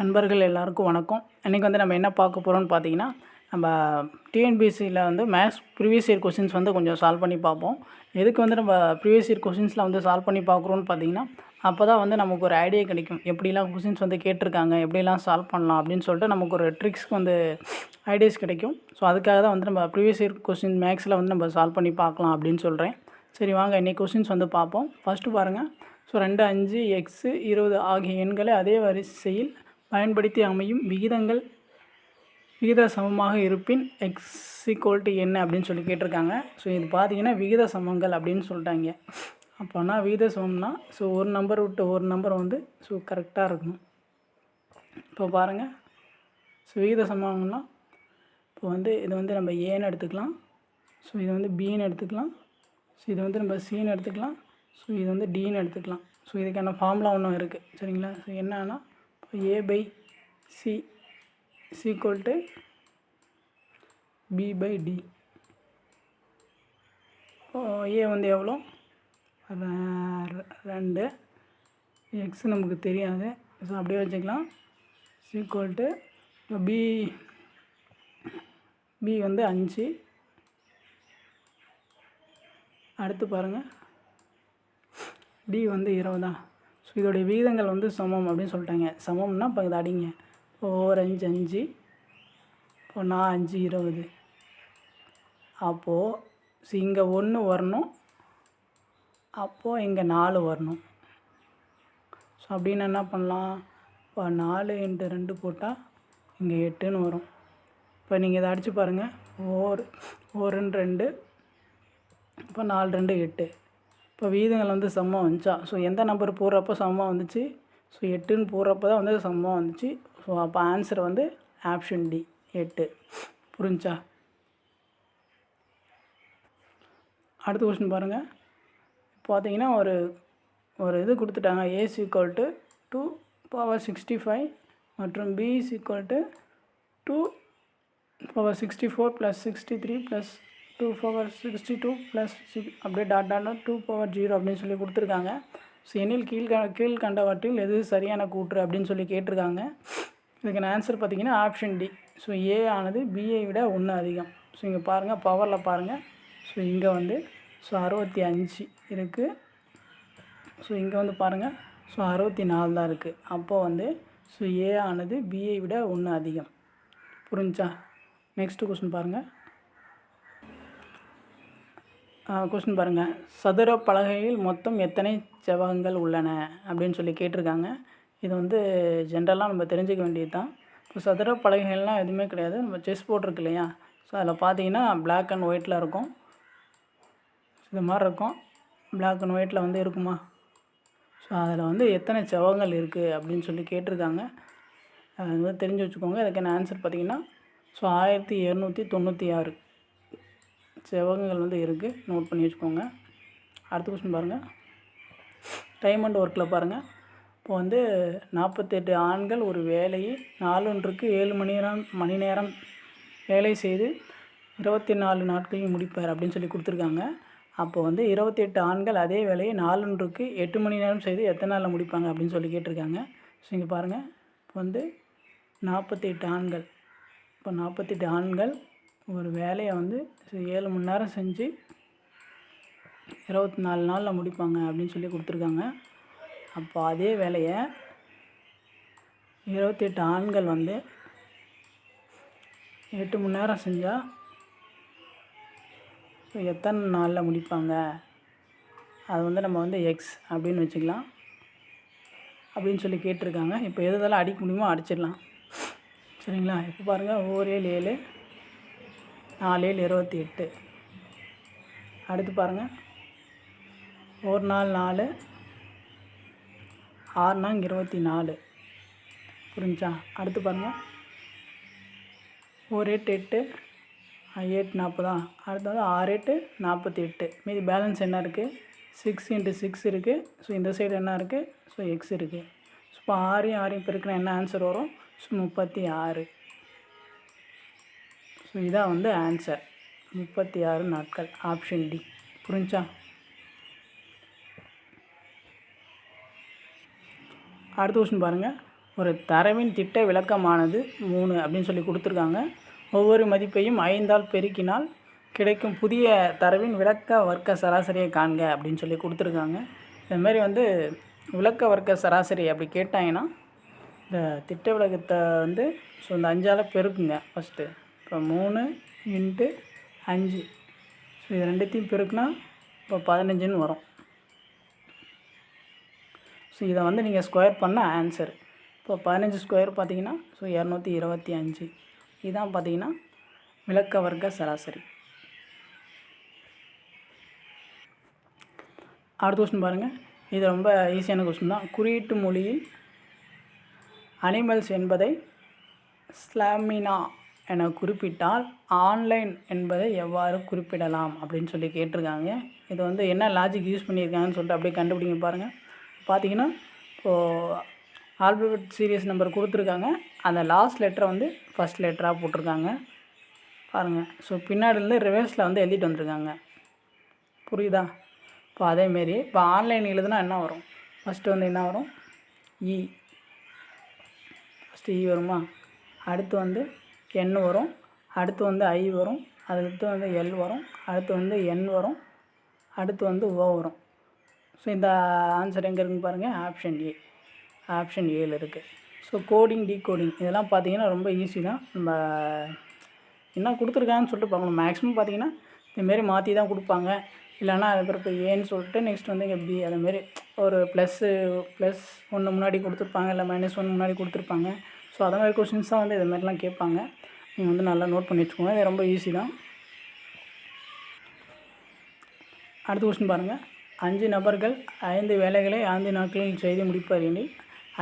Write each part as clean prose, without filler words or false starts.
நண்பர்கள் எல்லாருக்கும் வணக்கம். இன்றைக்கி வந்து நம்ம என்ன பார்க்க போகிறோம்னு பார்த்தீங்கன்னா, நம்ம டிஎன்பிஎஸ்சியில் வந்து மேத்ஸ் ப்ரீவியஸ் இயர் கொஸ்டின்ஸ் வந்து கொஞ்சம் சால்வ் பண்ணி பார்ப்போம். எதுக்கு வந்து நம்ம ப்ரீவியஸ் இயர் கொஸ்டின்ஸில் வந்து சால்வ் பண்ணி பார்க்குறோன்னு பார்த்தீங்கன்னா, அப்போ தான் வந்து நமக்கு ஒரு ஐடியா கிடைக்கும். எப்படிலாம் கொஸ்டின்ஸ் வந்து கேட்டிருக்காங்க, எப்படிலாம் சால்வ் பண்ணலாம் அப்படின்னு சொல்லிட்டு நமக்கு ஒரு ட்ரிக்ஸ்க்கு வந்து ஐடியாஸ் கிடைக்கும். ஸோ அதுக்காக தான் வந்து நம்ம ப்ரீவியஸ் இயர் கொஸ்டின் மேக்ஸில் வந்து நம்ம சால்வ் பண்ணி பார்க்கலாம் அப்படின்னு சொல்கிறேன். சரி வாங்க இன்றைக்கி கொஸ்டின்ஸ் வந்து பார்ப்போம். ஃபஸ்ட்டு பாருங்கள். ஸோ 2, 5, x, 20 ஆகிய எண்களை அதே வரிசையில் பயன்படுத்தி அமையும் விகித சமமாக இருப்பின் எக்ஸ் ஈக்குவல் என்ன அப்படின்னு சொல்லி கேட்டிருக்காங்க. ஸோ இது பார்த்தீங்கன்னா விகித சமங்கள் அப்படின்னு சொல்லிட்டாங்க. அப்போனா விகித சமம்னா ஸோ ஒரு நம்பர் விட்டு ஒரு நம்பர் வந்து ஸோ கரெக்டாக இருக்கணும். இப்போ பாருங்கள், ஸோ விகித சமம்னா இப்போ வந்து இது வந்து நம்ம ஏன்னு எடுத்துக்கலாம், ஸோ இது வந்து பின்னு எடுத்துக்கலாம், ஸோ இது வந்து நம்ம சின்னு எடுத்துக்கலாம், ஸோ இது வந்து டின்னு எடுத்துக்கலாம். ஸோ இதுக்கான ஃபார்முலா ஒன்றும் இருக்குது சரிங்களா. ஸோ என்னன்னா A by C is equal to B by D. A வந்து எவ்வளோ 2, X நமக்கு தெரியாது, ஸோ அப்படியே வச்சுக்கலாம். is equal to B வந்து 5. அடுத்து பாருங்கள், D வந்து 20. ஸோ இதோடைய விகிதங்கள் வந்து சமம் அப்படின்னு சொல்லிட்டாங்க. சமம்னா இப்போ இதை அடிங்க. இப்போ 5, 5, இப்போ 5, 20. அப்போது ஸோ இங்கே 1 வரணும், அப்போது இங்கே 4 வரணும். ஸோ அப்படின்னு என்ன பண்ணலாம், இப்போ 4 × 2 போட்டால் இங்கே 8ன்னு வரும். இப்போ நீங்கள் இதை அடித்து பாருங்கள். 4 2, இப்போ 4 2 8. இப்போ விகிதங்கள் வந்து சமமாக வந்துச்சா. ஸோ எந்த நம்பர் போடுறப்போ சமமாக வந்துச்சு, ஸோ 8ன்னு போடுறப்போ தான் வந்து சமமாக வந்துச்சு. ஸோ அப்போ ஆன்சர் வந்து ஆப்ஷன் டி 8. புரிஞ்சா. அடுத்த கொஸ்டின் பாருங்கள். பார்த்தீங்கன்னா ஒரு இது கொடுத்துட்டாங்க. A is equal to 2 power 65 மற்றும் B is equal to 2 power 64 plus 63 plus 2 power 62 plus 6 அப்படியே டாட் 2 power 0 அப்படின்னு சொல்லி கொடுத்துருக்காங்க. ஸோ எண்ணில் கீழ்கண்டவற்றில் எது சரியான கூற்று அப்படின்னு சொல்லி கேட்டிருக்காங்க. இதுக்கான ஆன்சர் பார்த்தீங்கன்னா ஆப்ஷன் டி. ஸோ ஏ ஆனது பிஐ விட 1 அதிகம். ஸோ இங்கே பாருங்கள், பவரில் பாருங்கள். ஸோ இங்கே வந்து ஸோ 65 இருக்குது, ஸோ இங்கே வந்து பாருங்கள் ஸோ 64 தான் இருக்குது. அப்போது வந்து ஸோ ஏ ஆனது பிஐ விட 1 அதிகம். புரிஞ்சா. நெக்ஸ்ட்டு கொஸ்டின் பாருங்கள். கொஸ்டின் பாருங்கள். சதுர பலகையில் மொத்தம் எத்தனை செவ்வகங்கள் உள்ளன அப்படின்னு சொல்லி கேட்டிருக்காங்க. இது வந்து ஜென்ரலாக நம்ம தெரிஞ்சுக்க வேண்டியது தான். இப்போ சதுர பலகைகள்லாம் எதுவுமே கிடையாது. நம்ம செஸ் போர்ட் இருக்கு இல்லையா, ஸோ அதில் பார்த்தீங்கன்னா பிளாக் அண்ட் ஒயிட்டில் இருக்கும். இது மாதிரி இருக்கும், பிளாக் அண்ட் ஒயிட்டில் வந்து இருக்குமா. ஸோ அதில் வந்து எத்தனை செவ்வகங்கள் இருக்குது அப்படின்னு சொல்லி கேட்டிருக்காங்க. அது வந்து தெரிஞ்சு வச்சுக்கோங்க. அதுக்கான ஆன்சர் பார்த்திங்கன்னா ஸோ 1296 செவ்வகங்கள் வந்து இருக்குது. நோட் பண்ணி வச்சுக்கோங்க. அடுத்த கொஸ்டின் பாருங்கள். டைம் அண்ட் ஒர்க்கில் பாருங்கள். இப்போ வந்து 48 ஆண்கள் ஒரு வேலையை 7 மணி நேரம் வேலை செய்து 24 நாட்களில் முடிப்பார் அப்படின்னு சொல்லி கொடுத்துருக்காங்க. அப்போ வந்து 28 ஆண்கள் அதே வேலையை 8 மணி நேரம் செய்து எத்தனை நாளில் முடிப்பாங்க அப்படின்னு சொல்லி கேட்டிருக்காங்க. ஸோ இங்கே பாருங்கள், இப்போ வந்து 48 ஆண்கள், இப்போ 48 ஆண்கள் ஒரு வேலையை வந்து 7 மணி நேரம் செஞ்சு 24 நாளில் முடிப்பாங்க அப்படின்னு சொல்லி கொடுத்துருக்காங்க. அப்போ அதே வேலையை 28 ஆண்கள் வந்து 8 மணி நேரம் செஞ்சால் ஸோ எத்தனை நாளில் முடிப்பாங்க, அது வந்து நம்ம வந்து எக்ஸ் அப்படின்னு வச்சுக்கலாம் அப்படின்னு சொல்லி கேட்டிருக்காங்க. இப்போ எதெல்லாம் அடிக்க முடியுமோ அடிச்சிடலாம் சரிங்களா. இப்போ பாருங்கள், 1 7 7, 4 7 28. அடுத்து பாருங்கள், 1 4 4, 6 4 24. புரிஞ்சா. அடுத்து பாருங்கள், 1 8 8, 8 40. அடுத்து வந்து 6 8 48. மீதி பேலன்ஸ் என்ன இருக்குது, 6 × 6 இருக்குது. ஸோ இந்த சைடு என்ன இருக்குது, ஸோ எக்ஸ் இருக்குது. ஸோ இப்போ 6 பெருக்கினா என்ன ஆன்சர் வரும், ஸோ 36. ஸோ இதான் வந்து ஆன்சர் 36 நாட்கள், ஆப்ஷன் டி. புரிஞ்சா. அடுத்த கொஸ்டின் பாருங்கள். ஒரு தரவின் திட்ட விலக்கமானது 3 அப்படின்னு சொல்லி கொடுத்துருக்காங்க. ஒவ்வொரு மதிப்பையும் 5ஆல் பெருக்கினால் கிடைக்கும் புதிய தரவின் விலக்க வர்க்க சராசரியை காண்க அப்படின்னு சொல்லி கொடுத்துருக்காங்க. இதுமாரி வந்து விலக்க வர்க்க சராசரி அப்படி கேட்டாங்கன்னா இந்த திட்ட விலக்கத்தை வந்து இந்த 5ஆல் பெருக்குங்க ஃபஸ்ட்டு. இப்போ 3 × 5, இது ரெண்டுத்தையும் பெருக்குனா இப்போ 15ன்னு வரும். இதை வந்து நீங்கள் ஸ்கொயர் பண்ண ஆன்சர். இப்போ 15 ஸ்கொயர் பார்த்தீங்கன்னா 225. இதுதான் பார்த்தீங்கன்னா விலக்க வர்க்க சராசரி. அடுத்த கொஸ்டின் பாருங்கள். இது ரொம்ப ஈஸியான கொஸ்டின் தான். குறியீட்டு மொழியில் அனிமல்ஸ் என்பதை ஸ்லாமினா என குறிப்பிட்டால் ஆன்லைன் என்பதை எவ்வாறு குறிப்பிடலாம் அப்படின்னு சொல்லி கேட்டிருக்காங்க. இது வந்து என்ன லாஜிக் யூஸ் பண்ணியிருக்காங்கன்னு சொல்லிட்டு அப்படியே கண்டுபிடிங்க பாருங்கள். பார்த்தீங்கன்னா இப்போது ஆல்பபெட் சீரியஸ் நம்பர் கொடுத்துருக்காங்க. அந்த லாஸ்ட் லெட்டரை வந்து ஃபஸ்ட் லெட்டராக போட்டிருக்காங்க பாருங்கள். பின்னாடிலேருந்து ரிவர்ஸில் வந்து எழுதிட்டு வந்துருக்காங்க. புரியுதா? இப்போ அதேமாரி இப்போ ஆன்லைன் எழுதுனா என்ன வரும்? ஃபஸ்ட்டு வந்து என்ன வரும்? இ. ஃபஸ்ட்டு இ வருமா? அடுத்து வந்து என் வரும். அடுத்து வந்து ஐ வரும். அடுத்து வந்து எல் வரும். அடுத்து வந்து என் வரும். அடுத்து வந்து ஓ வரும். இந்த ஆன்சர் எங்கே இருக்குன்னு பாருங்கள். Option A. ஆப்ஷன் ஏல இருக்குது. கோடிங் டீகோடிங் இதெல்லாம் பார்த்தீங்கன்னா ரொம்ப ஈஸி தான். நம்ம என்ன கொடுத்துருக்காங்கன்னு சொல்லிட்டு பார்க்கணும். மேக்ஸிமம் பார்த்தீங்கன்னா இதுமாரி மாற்றி தான் கொடுப்பாங்க. இல்லைனா அதுக்கப்புறம் இப்போ ஏன்னு சொல்லிட்டு நெக்ஸ்ட் வந்து இங்கே பி அதுமாரி ஒரு +1 முன்னாடி கொடுத்துருப்பாங்க. இல்லை -1 முன்னாடி கொடுத்துருப்பாங்க. அது மாதிரி கொஷின்ஸ் தான் வந்து இது மாதிரிலாம் கேட்பாங்க. நீங்கள் வந்து நல்லா நோட் பண்ணி வச்சுக்கோங்க. இது ரொம்ப ஈஸி தான். அடுத்த கொஸ்டின் பாருங்கள். 5 நபர்கள் 5 வேலைகளை 5 நாட்களில் செய்து முடிப்பார் எனில்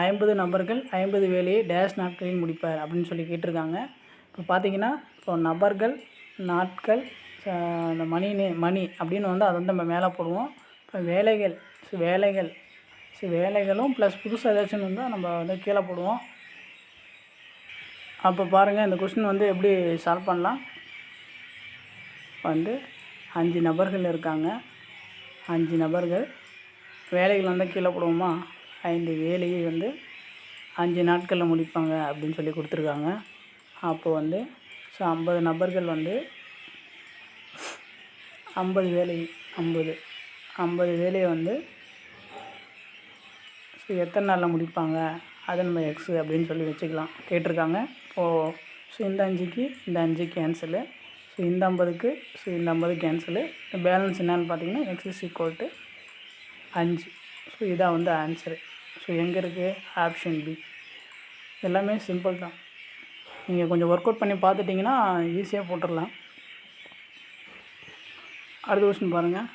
50 நபர்கள் 50 வேலையை டேஷ் நாட்களில் முடிப்பார் அப்படின்னு சொல்லி கேட்டிருக்காங்க. இப்போ பார்த்தீங்கன்னா இப்போ நபர்கள், நாட்கள், அந்த மணி அப்படின்னு வந்து அதை வந்து நம்ம மேலே போடுவோம். இப்போ வேலைகளும் ப்ளஸ் புதுசாக ஏதாச்சும் வந்தால் நம்ம வந்து கீழே போடுவோம். அப்போ பாருங்கள் இந்த கொஸ்டின் வந்து எப்படி சால்வ் பண்ணலாம். வந்து 5 நபர்கள் இருக்காங்க. 5 நபர்கள் வேலைகள் வந்து கீழே போடுவோமா? 5 வேலையை வந்து 5 நாட்களில் முடிப்பாங்க அப்படின்னு சொல்லி கொடுத்துருக்காங்க. அப்போது வந்து 50 நபர்கள் வந்து 50 வேலையை வந்து எத்தனை நாளில் முடிப்பாங்க? அதை நம்ம எக்ஸு அப்படின்னு சொல்லி வச்சுக்கலாம். கேட்டிருக்காங்க. இப்போது இந்த 5க்கு இந்த 5 கேன்சலு. இந்த 50க்கு இந்த 50 கேன்சலு. பேலன்ஸ் என்னன்னு பார்த்தீங்கன்னா x = 5. இதான் வந்து ஆன்சரு. எங்கே இருக்குது? Option B. எல்லாமே சிம்பிள் தான். நீங்கள் கொஞ்சம் ஒர்க் அவுட் பண்ணி பார்த்துட்டிங்கன்னா ஈஸியாக போட்டுடலாம். அடுத்த கொஸ்டின் பாருங்கள்.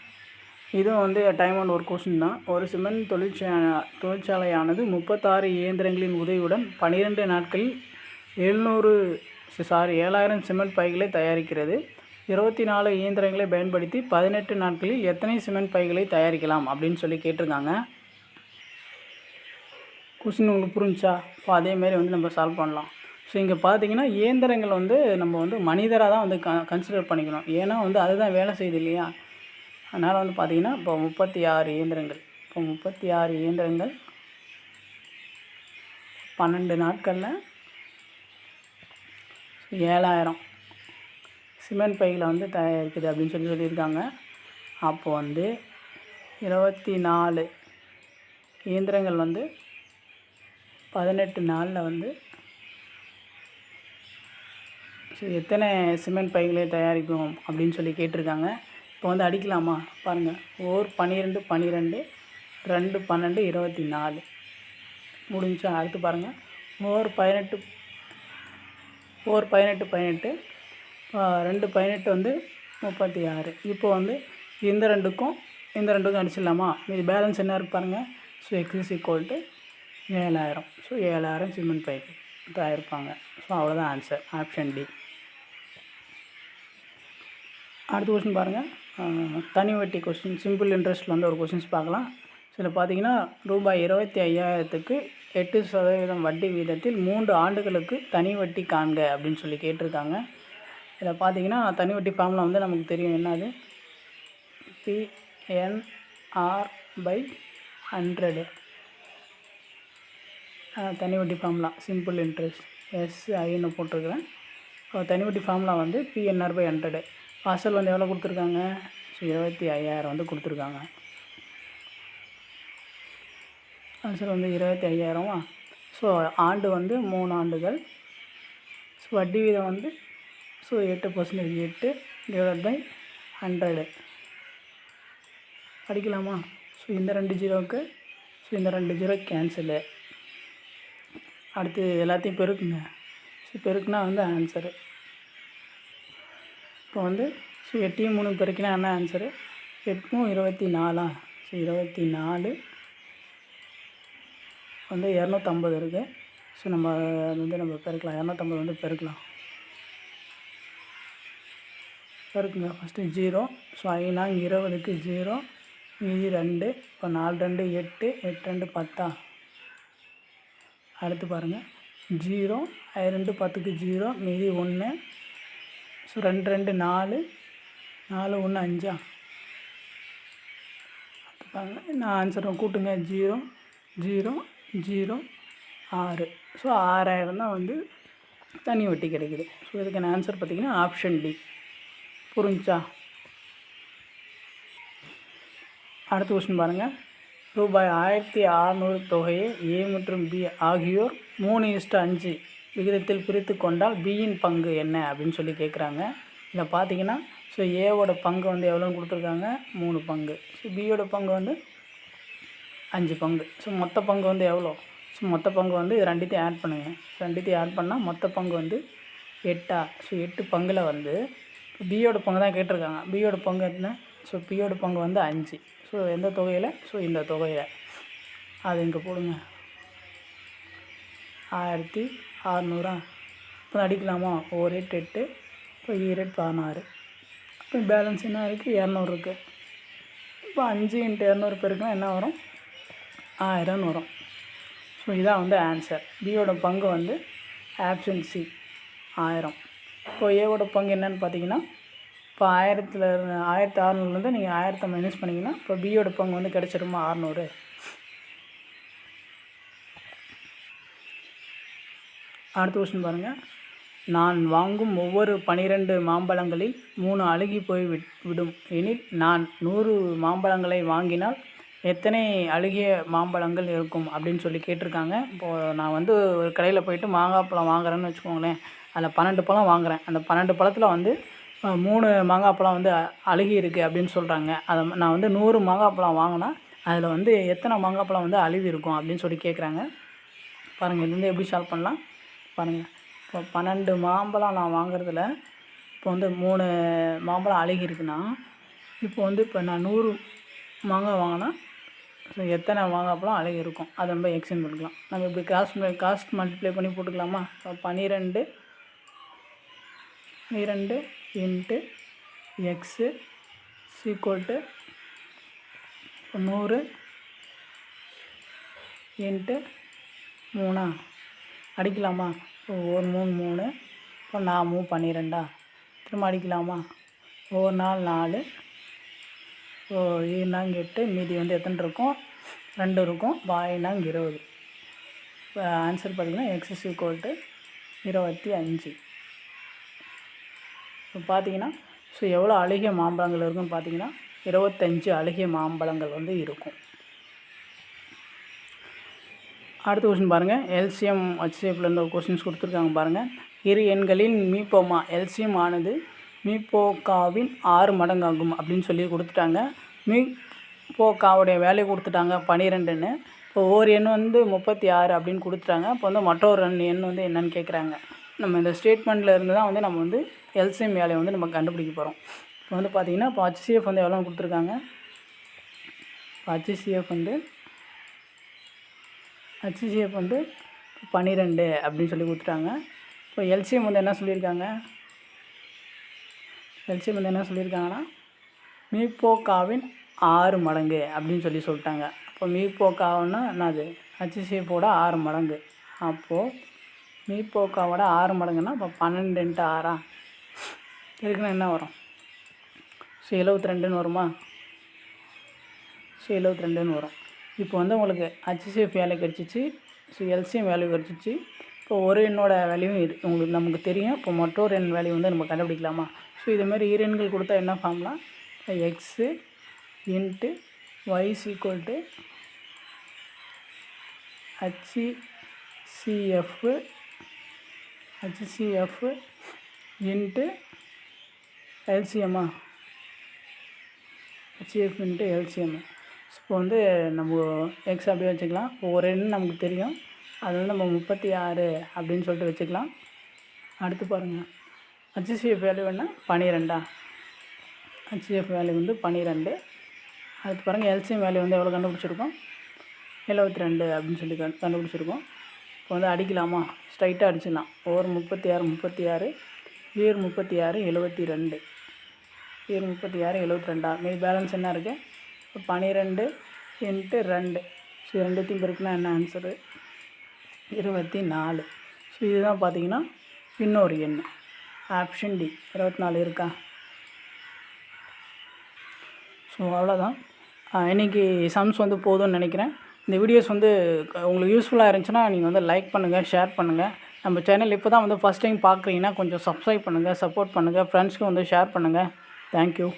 இதுவும் வந்து டைம் அண்ட் ஒர்க் கொஸ்டின் தான். ஒரு சிமெண்ட் தொழிற்சாலையானது 36 இயந்திரங்களின் உதவியுடன் 12 நாட்களில் 7000 சிமெண்ட் பைகளை தயாரிக்கிறது. 24 இயந்திரங்களை பயன்படுத்தி 18 நாட்களில் எத்தனை சிமெண்ட் பைகளை தயாரிக்கலாம் அப்படின்னு சொல்லி கேட்டிருக்காங்க. கொஸ்டின் உங்களுக்கு புரிஞ்சா? இப்போ அதேமாரி வந்து நம்ம சால்வ் பண்ணலாம். இங்கே பார்த்தீங்கன்னா இயந்திரங்கள் வந்து நம்ம வந்து மனிதராக தான் வந்து கன்சிடர் பண்ணிக்கணும். ஏன்னா வந்து அதுதான் வேலை செய்யுது இல்லையா? அதனால் வந்து பார்த்திங்கன்னா இப்போ 36 இயந்திரங்கள். இப்போ 36 இயந்திரங்கள் 12 நாட்களில் 7000 சிமெண்ட் பைகளை வந்து தயாரிக்குது அப்படின்னு சொல்லியிருக்காங்க. அப்போது வந்து 24 இயந்திரங்கள் வந்து 18 நாளில் வந்து எத்தனை சிமெண்ட் பைகளை தயாரிக்கும் அப்படின்னு சொல்லி கேட்டிருக்காங்க. இப்போ வந்து அடிக்கலாமா? பாருங்கள். 12 12 2 12 24 முடிஞ்சா. அடுத்து பாருங்கள். 18 18 2 18 வந்து 36. இப்போ வந்து இந்த ரெண்டுக்கும் அடிச்சிடலாமா? இது பேலன்ஸ் என்ன இருக்குது பாருங்கள். x = 7000. 7000 சிமெண்ட் பைக்கு தயாரிப்பாங்க. அவ்வளோதான் ஆன்சர். Option D. அடுத்த கொஸ்டின் பாருங்கள். தனி வட்டி கொஸ்டின். சிம்பிள் இன்ட்ரெஸ்ட்டில் வந்து ஒரு கொஸ்டின்ஸ் பார்க்கலாம். பார்த்தீங்கன்னா ரூபாய் 25,000க்கு 8% வட்டி வீதத்தில் 3 ஆண்டுகளுக்கு தனி வட்டி காண்க அப்படின்னு சொல்லி கேட்டிருக்காங்க. இதில் பார்த்தீங்கன்னா தனி வட்டி ஃபார்முலா வந்து நமக்கு தெரியும். என்னது? PNR/100. தனி வட்டி ஃபார்முலா சிம்பிள் இன்ட்ரெஸ்ட் எஸ்ஐன்னு போட்டிருக்கிறேன். தனி வட்டி ஃபார்முலா வந்து PNR/100. அசல் வந்து எவ்வளோ கொடுத்துருக்காங்க? ஸோ 25,000 வந்து கொடுத்துருக்காங்க. அசல் வந்து 25,000. ஸோ ஆண்டு வந்து 3 ஆண்டுகள். ஸோ வட்டி வீதம் வந்து 8%. 8/100 படிக்கலாமா? ஸோ இந்த 2 ஜீரோவுக்கு இந்த 2 ஜீரோ கேன்சலு. அடுத்து எல்லாத்தையும் பெருக்குங்க. ஸோ பெருக்குனா வந்து ஆன்சரு. இப்போ வந்து 8யும் 3 பெருக்கினா என்ன ஆன்சரு? 8 24. ஸோ 24 வந்து 250 இருக்குது. ஸோ நம்ம வந்து பெருக்கலாம். 250 வந்து பெருக்கலாம். பெருக்குங்க. ஃபஸ்ட்டு 0. ஸோ 5×20க்கு 0 மீதி 2. இப்போ 4 2 8 8 2 10. அடுத்து பாருங்கள் 0 2 10க்கு 0 மீதி 1. ஸோ 2 2 4 4 1 5. அடுத்து பாருங்கள் நான் ஆன்சரை கூட்டுங்க. 0 0 0 6. ஸோ 6,000 தான் வந்து தனி வட்டி கிடைக்குது. ஸோ இதுக்கான ஆன்சர் பார்த்திங்கன்னா ஆப்ஷன் டி. புரிஞ்சா? அடுத்த கொஸ்டின் பாருங்கள். ரூபாய் 1600 தொகையை ஏ மற்றும் பி ஆகியோர் 3:5 விகிதத்தில் பிரித்து கொண்டால் பியின் பங்கு என்ன அப்படின்னு சொல்லி கேட்குறாங்க. இதில் பார்த்தீங்கன்னா ஸோ ஏவோட பங்கு வந்து எவ்வளோன்னு கொடுத்துருக்காங்க? 3 பங்கு. ஸோ பியோட பங்கு வந்து 5 பங்கு. ஸோ மொத்த பங்கு வந்து எவ்வளோ? ஸோ மொத்த பங்கு வந்து இது ரெண்டுத்தையும் ஆட் பண்ணுங்கள். ரெண்டுத்தையும் ஆட் பண்ணால் மொத்த பங்கு வந்து 8. ஸோ 8 பங்கில் வந்து பியோட பங்கு தான் கேட்டிருக்காங்க. பியோட பங்கு என்ன? ஸோ பியோட பங்கு வந்து 5. ஸோ எந்த தொகையில்? ஸோ இந்த தொகையில். அது இங்கே போடுங்க. 1600. இப்போ அடிக்கலாமா? 1 8 8. இப்போ 2 16. இப்போ பேலன்ஸ் என்ன இருக்குது? 200 இருக்குது. இப்போ 5 × 200 பெருக்குனா என்ன வரும்? 1000 வரும். ஸோ இதான் வந்து ஆன்சர். பியோட பங்கு வந்து ஆப்ஷன் சி 1000. இப்போ ஏவோட பங்கு என்னன்னு பார்த்தீங்கன்னா இப்போ 1600 நீங்கள் 1000 மைனஸ் பண்ணிங்கன்னா இப்போ பியோட பங்கு வந்து கிடச்சிருமா? 600. அடுத்த கொஸ்டின் பாருங்கள். நான் வாங்கும் ஒவ்வொரு 12 மாம்பழங்களில் 3 அழுகி போய் விடும் எனில் நான் 100 மாம்பழங்களை வாங்கினால் எத்தனை அழுகிய மாம்பழங்கள் இருக்கும் அப்படின்னு சொல்லி கேட்டிருக்காங்க. இப்போது நான் வந்து ஒரு கடையில் போயிட்டு மாங்காய் பழம் வாங்குறேன்னு வச்சுக்கோங்களேன். அதில் 12 பழம் வாங்குகிறேன். அந்த 12 பழத்தில் வந்து 3 மாங்காய் பழம் வந்து அழுகி இருக்குது அப்படின்னு சொல்கிறாங்க. அதை நான் வந்து 100 மாங்காய் பழம் வாங்கினா அதில் வந்து எத்தனை மாங்காய் பழம் வந்து அழுகி இருக்கும் அப்படின்னு சொல்லி கேட்குறாங்க. பாருங்கள் இது வந்து எப்படி சால்வ் பண்ணலாம் பாருங்கள். இப்போ 12 மாம்பழம் நான் வாங்குறதுல இப்போ வந்து 3 மாம்பழம் அழுகி இருக்குன்னா இப்போ வந்து இப்போ நான் 100 மாங்காய் வாங்கினா ஸோ எத்தனை மாங்காய் பழம் அழுகி இருக்கும் அதை நம்ம எக்ஸ்டெண்ட் பண்ணிக்கலாம். நம்ம இப்படி காஸ்ட் மல்டிப்ளை பண்ணி போட்டுக்கலாமா? 12 × x = 100 × 3 அடிக்கலாமா? இப்போ 1 3 3. இப்போ 4 12. திரும்ப அடிக்கலாமா? 1 4 4. ஸோ 7 8. மீதி வந்து எத்தனை இருக்கும்? 2 இருக்கும். 5 20. இப்போ ஆன்சர் பார்த்திங்கன்னா x = 25. இப்போ பார்த்தீங்கன்னா ஸோ எவ்வளோ அழுகிய மாம்பழங்கள் இருக்குன்னு பார்த்தீங்கன்னா 25 அழுகிய மாம்பழங்கள் வந்து இருக்கும். அடுத்த கொஸ்டின் பாருங்கள். எல்சிஎம் HCFலேருந்து ஒரு கொஸ்டின்ஸ் கொடுத்துருக்காங்க பாருங்கள். இரு எண்களின் மீப்போமா எல்சிஎம் ஆனது மீப்போக்காவின் 6 மடங்காகும் அப்படின்னு சொல்லி கொடுத்துட்டாங்க. மீப்போக்காவுடைய வேல்யூ கொடுத்துட்டாங்க 12ன்னு. இப்போ ஒரு எண் வந்து 36 அப்படின்னு கொடுத்துட்டாங்க. இப்போ வந்து மற்றொரு எண் வந்து என்னென்னு கேட்குறாங்க. நம்ம இந்த ஸ்டேட்மெண்ட்டில் இருந்து தான் வந்து நம்ம வந்து எல்சிஎம் வேலையை வந்து நம்ம கண்டுபிடிக்க போகிறோம். இப்போ வந்து பார்த்திங்கன்னா இப்போ HCF வந்து எவ்வளோ கொடுத்துருக்காங்க? இப்போ HCF வந்து 12 அப்படின்னு சொல்லி கொடுத்துட்டாங்க. இப்போ எல்சிஎம் வந்து என்ன சொல்லியிருக்காங்க? எல்சிஎம் வந்து என்ன சொல்லியிருக்காங்கன்னா மீப்போக்காவின் 6 மடங்கு அப்படின்னு சொல்லிட்டாங்க. இப்போ மீப்போக்காவுன்னா என்னது? HCFோட 6 மடங்கு. அப்போது மீப்போக்காவோட 6 மடங்குன்னா இப்போ 12 × 6 இருக்குன்னா என்ன வரும்? ஸோ 72ன்னு வருமா? ஸோ 72ன்னு வரும். இப்போ வந்து உங்களுக்கு HCF வேலை கிடச்சிச்சு. ஸோ எல்சிஎம் வேல்யூ கிடச்சிச்சு. இப்போ ஒரு எண்ணோட வேல்யூ உங்களுக்கு நமக்கு தெரியும். இப்போ மற்றொரு எண் வேல்யூ வந்து நம்ம கண்டுபிடிக்கலாமா? ஸோ இதுமாதிரி ஈரெண்கள் கொடுத்தா என்ன ஃபார்ம்லாம், x into y is equal to HCF into எல்சிஎம்மா, ஹச்சிஎஃப் இன்ட்டு எல்சிஎம். இப்போ வந்து நம்ம எக்ஸ் அப்படியே வச்சுக்கலாம். இப்போ ஒரு எண் நமக்கு தெரியும், அது வந்து நம்ம 36 அப்படின்னு சொல்லிட்டு வச்சுக்கலாம். அடுத்து பாருங்கள், ஹச்சிசிஎஃப் வேல்யூ என்ன 12. ஹச்சிஎஃப் வேல்யூ வந்து 12. அடுத்து பாருங்கள், எல்சிஎம் வேல்யூ வந்து எவ்வளோ கண்டுபிடிச்சிருக்கோம், 72 அப்படின்னு சொல்லி கண்டுபிடிச்சிருக்கோம். இப்போ வந்து அடிக்கலாமா? ஸ்ட்ரைட்டாக அடிச்சிடலாம். ஓர் 36 ஈர் 36 72 ஈர் 36 72. மீதி பேலன்ஸ் என்ன இருக்குது, 12 இன்ட்டு 2. ஸோ ரெண்டுத்தையும் பெருக்குனா என்ன ஆன்சரு, 24. ஸோ இதுதான் பார்த்தீங்கன்னா இன்னொரு எண். ஆப்ஷன் டி 24 இருக்கா? ஸோ அவ்வளோதான். இன்றைக்கி சம்ஸ் வந்து போதும்னு நினைக்கிறேன். இந்த வீடியோஸ் வந்து உங்களுக்கு யூஸ்ஃபுல்லாக இருந்துச்சுன்னா நீங்கள் வந்து லைக் பண்ணுங்கள், ஷேர் பண்ணுங்கள். நம்ம சேனல் இப்போ தான் வந்து ஃபஸ்ட் டைம் பார்க்குறீங்கன்னா கொஞ்சம் சப்ஸ்கிரைப் பண்ணுங்கள், சப்போர்ட் பண்ணுங்கள், ஃப்ரெண்ட்ஸ்க்கும் வந்து ஷேர் பண்ணுங்கள். தேங்க்யூ.